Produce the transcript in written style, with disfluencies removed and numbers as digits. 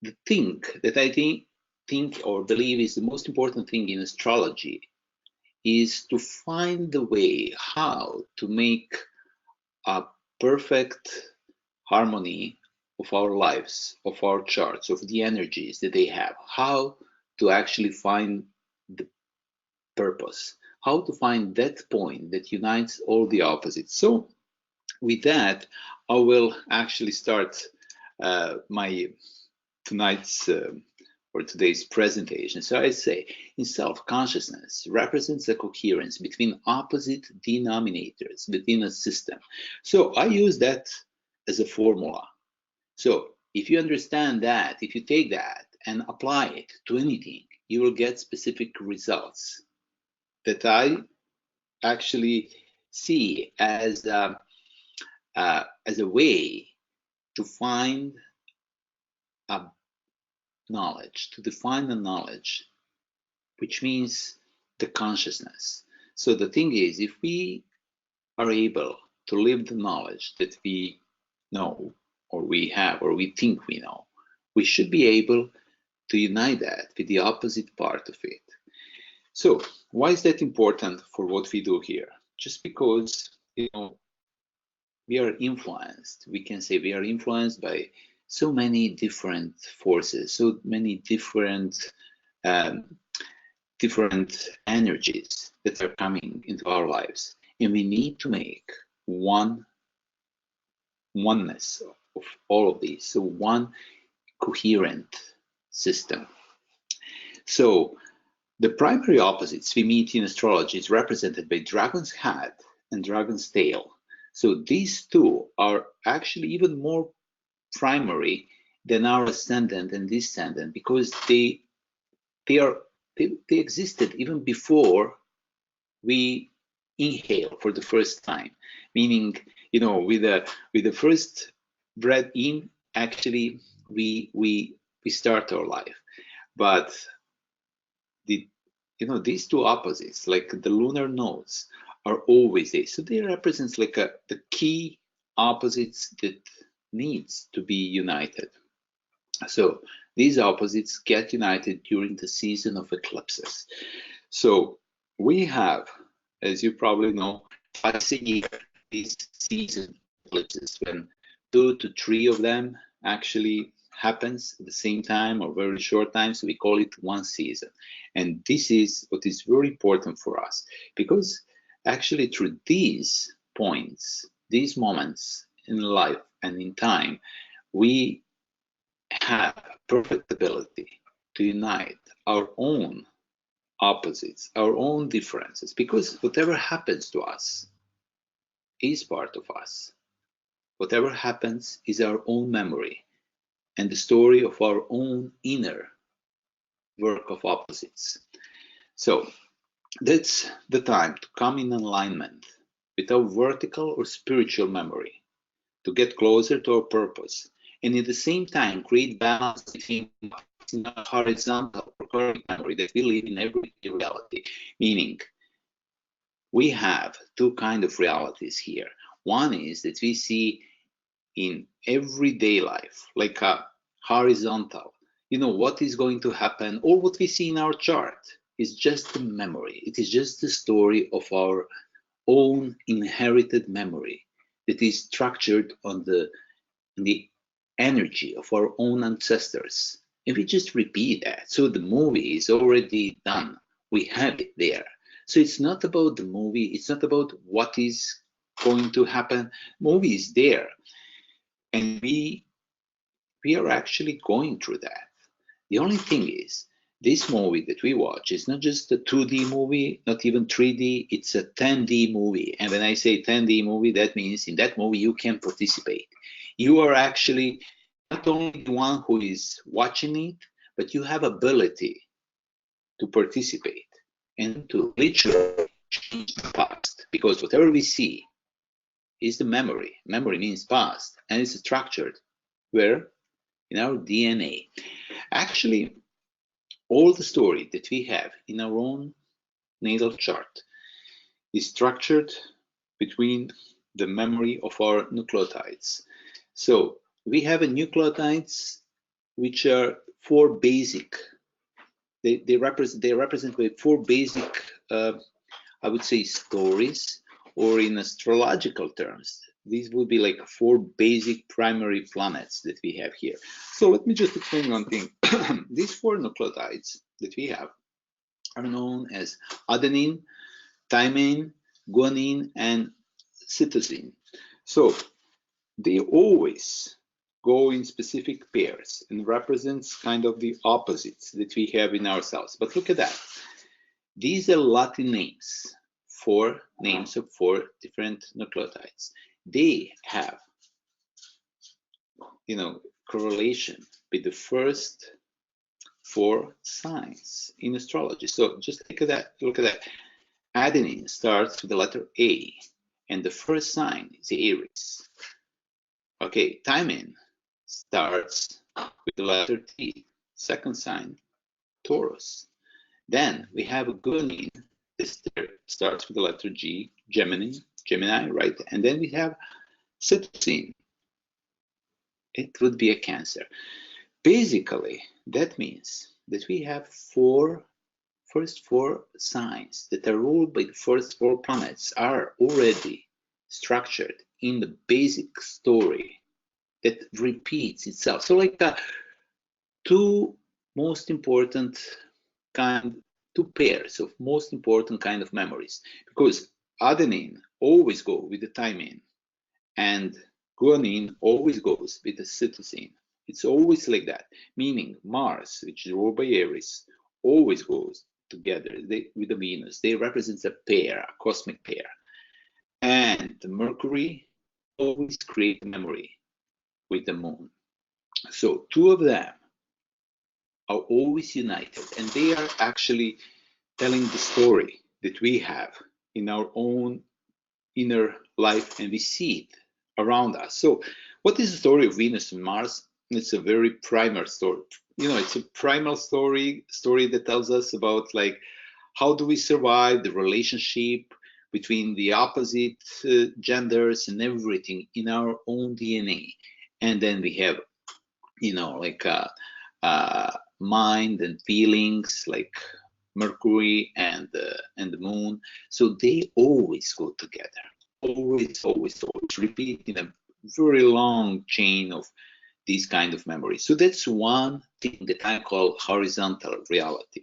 the thing that I think or believe is the most important thing in astrology is to find the way how to make a perfect harmony of our lives, of our charts, of the energies that they have, how to actually find the purpose, how to find that point that unites all the opposites. So, with that, I will actually start my tonight's or today's presentation. So I say, in self-consciousness represents a coherence between opposite denominators within a system. So I use that as a formula. So if you understand that, if you take that and apply it to anything, you will get specific results that I actually see as a way to find a knowledge, to define the knowledge, which means the consciousness. So the thing is, if we are able to live the knowledge that we know, or we have, or we think we know, we should be able to unite that with the opposite part of it. So why is that important for what we do here? Just because, we are influenced, we can say we are influenced by so many different forces, so many different different energies that are coming into our lives, and we need to make oneness of all of these, so one coherent system. So the primary opposites we meet in astrology is represented by dragon's head and dragon's tail. So these two are actually even more primary than our ascendant and descendant, because they existed even before we inhale for the first time. Meaning, with the first breath in, actually we start our life. But these two opposites, like the lunar nodes, are always there. So they represent like the key opposites that needs to be united. So these opposites get united during the season of eclipses. So we have, as you probably know, twice a year these season eclipses, when 2 to 3 of them actually happens at the same time or very short time. So we call it one season. And this is what is very important for us, because actually through these points, these moments in life and in time, we have perfect ability to unite our own opposites, our own differences, because whatever happens to us is part of us. Whatever happens is our own memory and the story of our own inner work of opposites. So that's the time to come in alignment with our vertical or spiritual memory, to get closer to our purpose, and at the same time create balance between horizontal or current memory that we live in every reality. Meaning, we have two kinds of realities here. One is that we see in everyday life, like a horizontal, what is going to happen, or what we see in our chart is just a memory. It is just the story of our own inherited memory that is structured on the energy of our own ancestors. And we just repeat that. So the movie is already done. We have it there. So it's not about the movie. It's not about what is going to happen. Movie is there. And we are actually going through that. The only thing is, this movie that we watch is not just a 2D movie, not even 3D, it's a 10D movie. And when I say 10D movie, that means in that movie you can participate. You are actually not only the one who is watching it, but you have ability to participate and to literally change the past. Because whatever we see is the memory. Memory means past, and it's structured where? In our DNA. Actually, all the story that we have in our own natal chart is structured between the memory of our nucleotides. So we have a nucleotides which are four basic. They represent with four basic, I would say, stories, or in astrological terms, these would be like four basic primary planets that we have here. So let me just explain one thing. These four nucleotides that we have are known as adenine, thymine, guanine, and cytosine. So they always go in specific pairs and represents kind of the opposites that we have in ourselves. But look at that. These are Latin names, four names of four different nucleotides. They have, correlation with the first four signs in astrology. So just look at that. Adenine starts with the letter A, and the first sign is Aries. Okay, thymine starts with the letter T, second sign, Taurus. Then we have guanine. This starts with the letter G, Gemini, right? And then we have cytosine. It would be a Cancer. Basically, that means that we have first four signs that are ruled by the first four planets are already structured in the basic story that repeats itself. So like two pairs of most important kind of memories, because adenine always go with the thymine and guanine always goes with the cytosine. It's always like that, meaning Mars, which is ruled by Aries, always goes together with the Venus. They represent a pair, a cosmic pair. And the Mercury always creates memory with the Moon. So two of them are always united, and they are actually telling the story that we have in our own inner life, and we see it around us. So what is the story of Venus and Mars? It's a very primal story. It's a primal story that tells us about like how do we survive the relationship between the opposite genders and everything in our own DNA. And then we have mind and feelings like Mercury and the Moon. So they always go together, always repeat in a very long chain of these kind of memories. So that's one thing that I call horizontal reality.